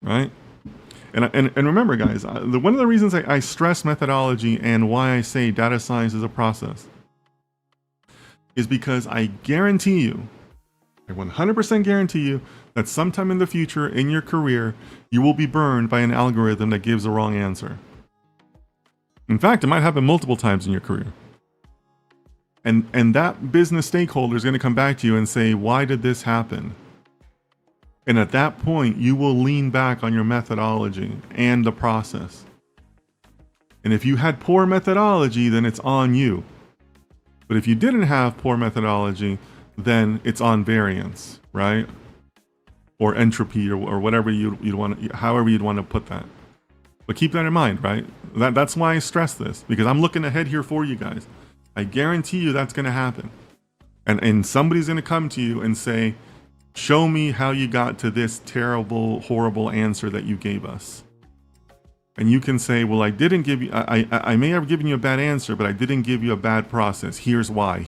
right? And remember, guys, one of the reasons I stress methodology and why I say data science is a process is because I guarantee you, I 100% guarantee you that sometime in the future in your career, you will be burned by an algorithm that gives the wrong answer. In fact, it might happen multiple times in your career. And that business stakeholder is going to come back to you and say, why did this happen? And at that point, you will lean back on your methodology and the process. And if you had poor methodology, then it's on you. But if you didn't have poor methodology, then it's on variance, right? Or entropy, or whatever you'd want, however you'd want to put that. But keep that in mind, right? That's why I stress this, because I'm looking ahead here for you guys. I guarantee you that's going to happen. And somebody's going to come to you and say, show me how you got to this terrible, horrible answer that you gave us. And you can say, well, I didn't give you, I may have given you a bad answer, but I didn't give you a bad process. Here's why.